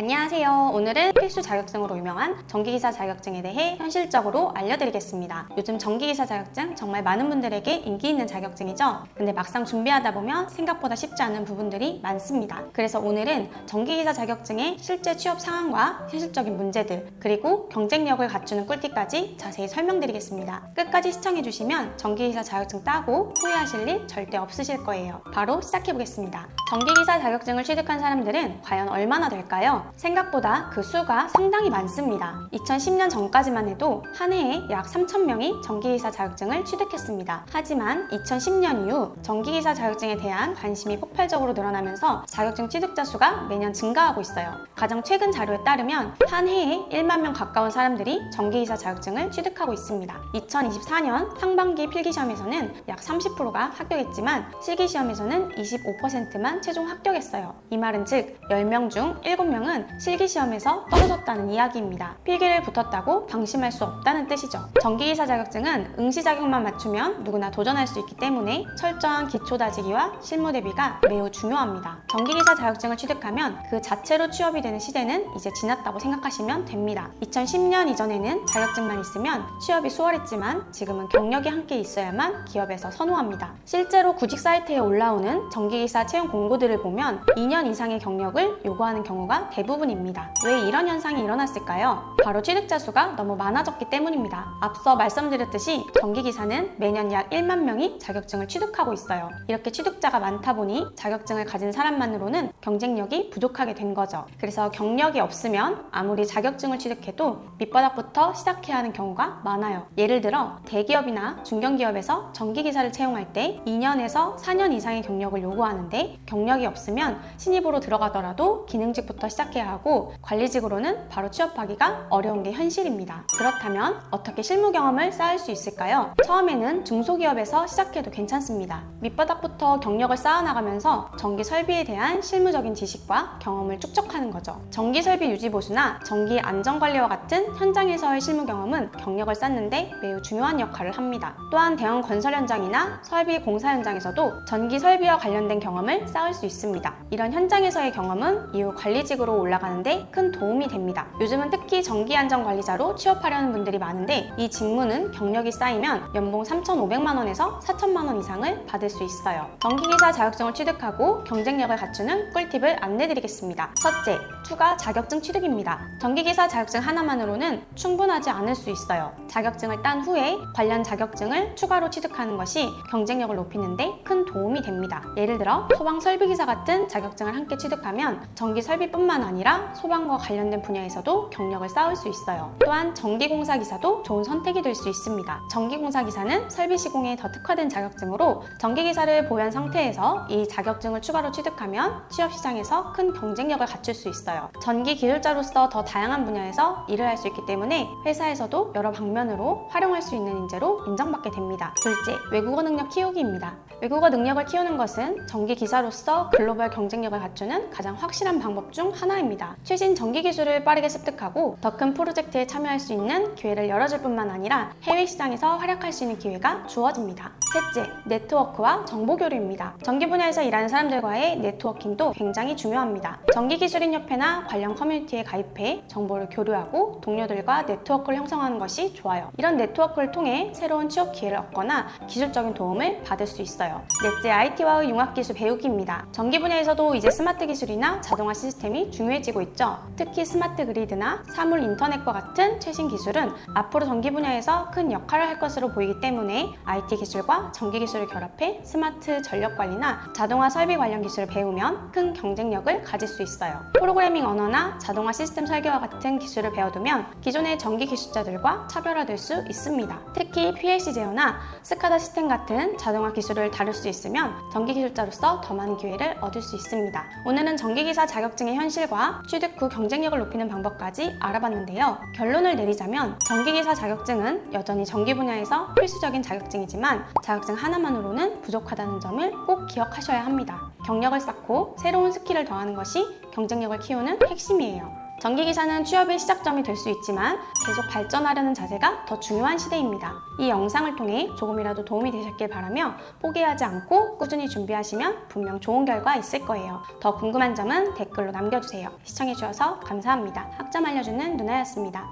안녕하세요. 오늘은 필수 자격증으로 유명한 전기기사 자격증에 대해 현실적으로 알려드리겠습니다. 요즘 전기기사 자격증 정말 많은 분들에게 인기 있는 자격증이죠. 근데 막상 준비하다 보면 생각보다 쉽지 않은 부분들이 많습니다. 그래서 오늘은 전기기사 자격증의 실제 취업 상황과 현실적인 문제들, 그리고 경쟁력을 갖추는 꿀팁까지 자세히 설명드리겠습니다. 끝까지 시청해주시면 전기기사 자격증 따고 후회하실 일 절대 없으실 거예요. 바로 시작해보겠습니다. 전기기사 자격증을 취득한 사람들은 과연 얼마나 될까요? 생각보다 그 수가 상당히 많습니다. 2010년 전까지만 해도 한 해에 약 3,000명이 전기기사 자격증을 취득했습니다. 하지만 2010년 이후 전기기사 자격증에 대한 관심이 폭발적으로 늘어나면서 자격증 취득자 수가 매년 증가하고 있어요. 가장 최근 자료에 따르면 한 해에 1만 명 가까운 사람들이 전기기사 자격증을 취득하고 있습니다. 2024년 상반기 필기시험에서는 약 30%가 합격했지만 실기시험에서는 25%만 최종 합격했어요. 이 말은 즉 10명 중 7명은 실기시험에서 떨어졌다는 이야기입니다. 필기를 붙었다고 방심할 수 없다는 뜻이죠. 전기기사 자격증은 응시 자격만 맞추면 누구나 도전할 수 있기 때문에 철저한 기초 다지기와 실무 대비가 매우 중요합니다. 전기기사 자격증을 취득하면 그 자체로 취업이 되는 시대는 이제 지났다고 생각하시면 됩니다. 2010년 이전에는 자격증만 있으면 취업이 수월했지만 지금은 경력이 함께 있어야만 기업에서 선호합니다. 실제로 구직 사이트에 올라오는 전기기사 채용 공고들을 보면 2년 이상의 경력을 요구하는 경우가 대부분입니다. 왜 이런 현상이 일어났을까요? 바로 취득자 수가 너무 많아졌기 때문입니다. 앞서 말씀드렸듯이 전기기사는 매년 약 1만 명이 자격증을 취득하고 있어요. 이렇게 취득자가 많다 보니 자격증을 가진 사람만으로는 경쟁력이 부족하게 된 거죠. 그래서 경력이 없으면 아무리 자격증을 취득해도 밑바닥부터 시작해야 하는 경우가 많아요. 예를 들어 대기업이나 중견기업에서 전기기사를 채용할 때 2년에서 4년 이상의 경력을 요구하는데 경력이 없으면 신입으로 들어가더라도 기능직부터 시작해야 하고 관리직으로는 바로 취업하기가 어려운 게 현실입니다. 그렇다면 어떻게 실무 경험을 쌓을 수 있을까요? 처음에는 중소기업에서 시작해도 괜찮습니다. 밑바닥부터 경력을 쌓아나가면서 전기 설비에 대한 실무적인 지식과 경험을 축적하는 거죠. 전기 설비 유지 보수나 전기 안전관리와 같은 현장에서의 실무 경험은 경력을 쌓는데 매우 중요한 역할을 합니다. 또한 대형 건설 현장이나 설비 공사 현장에서도 전기 설비와 관련된 경험을 쌓을 수 있습니다. 이런 현장에서의 경험은 이후 관리직으로 올라가는데 큰 도움이 됩니다. 요즘은 특히 전기안전관리자로 취업하려는 분들이 많은데 이 직무는 경력이 쌓이면 연봉 3,500만 원에서 4,000만 원 이상을 받을 수 있어요. 전기기사 자격증을 취득하고 경쟁력을 갖추는 꿀팁을 안내드리겠습니다. 첫째, 추가 자격증 취득입니다. 전기기사 자격증 하나만으로는 충분하지 않을 수 있어요. 자격증을 딴 후에 관련 자격증을 추가로 취득하는 것이 경쟁력을 높이는데 큰 도움이 됩니다. 예를 들어 소방설비기사 같은 자격증을 함께 취득하면 전기 설비뿐만 아니라 소방과 관련된 분야에서도 경력을 쌓을 수 있어요. 또한 전기공사기사도 좋은 선택이 될 수 있습니다. 전기공사기사는 설비 시공에 더 특화된 자격증으로 전기기사를 보유한 상태에서 이 자격증을 추가로 취득하면 취업시장에서 큰 경쟁력을 갖출 수 있어요. 전기기술자로서 더 다양한 분야에서 일을 할 수 있기 때문에 회사에서도 여러 방면으로 활용할 수 있는 인재로 인정받게 됩니다. 둘째, 외국어 능력 키우기입니다. 외국어 능력을 키우는 것은 전기기사로서 글로벌 경쟁력을 갖추는 가장 확실한 방법 중 하나입니다. 최신 전기기술을 빠르게 습득하고 더 큰 프로젝트에 참여할 수 있는 기회를 열어줄 뿐만 아니라 해외 시장에서 활약할 수 있는 기회가 주어집니다. 셋째, 네트워크와 정보 교류입니다. 전기 분야에서 일하는 사람들과의 네트워킹도 굉장히 중요합니다. 전기기술인협회나 관련 커뮤니티에 가입해 정보를 교류하고 동료들과 네트워크를 형성하는 것이 좋아요. 이런 네트워크를 통해 새로운 취업 기회를 얻거나 기술적인 도움을 받을 수 있어요. 넷째, IT와의 융합기술 배우기입니다. 전기 분야에서도 이제 스마트 기술이나 자동화 시스템이 중요해지고 있죠. 특히 스마트 그리드나 사물 인터넷과 같은 최신 기술은 앞으로 전기 분야에서 큰 역할을 할 것으로 보이기 때문에 IT 기술과 전기 기술을 결합해 스마트 전력 관리나 자동화 설비 관련 기술을 배우면 큰 경쟁력을 가질 수 있어요. 프로그래밍 언어나 자동화 시스템 설계와 같은 기술을 배워두면 기존의 전기 기술자들과 차별화될 수 있습니다. 특히 PLC 제어나 스카다 시스템 같은 자동화 기술을 다룰 수 있으면 전기 기술자로서 더 많은 기회를 얻을 수 있습니다. 오늘은 전기기사 자격증의 현실과 취득 후 경쟁력을 높이는 방법까지 알아봤는데요. 결론을 내리자면 전기기사 자격증은 여전히 전기 분야에서 필수적인 자격증이지만 자격증 하나만으로는 부족하다는 점을 꼭 기억하셔야 합니다. 경력을 쌓고 새로운 스킬을 더하는 것이 경쟁력을 키우는 핵심이에요. 전기기사는 취업의 시작점이 될 수 있지만 계속 발전하려는 자세가 더 중요한 시대입니다. 이 영상을 통해 조금이라도 도움이 되셨길 바라며 포기하지 않고 꾸준히 준비하시면 분명 좋은 결과 있을 거예요. 더 궁금한 점은 댓글로 남겨주세요. 시청해주셔서 감사합니다. 학점 알려주는 누나였습니다.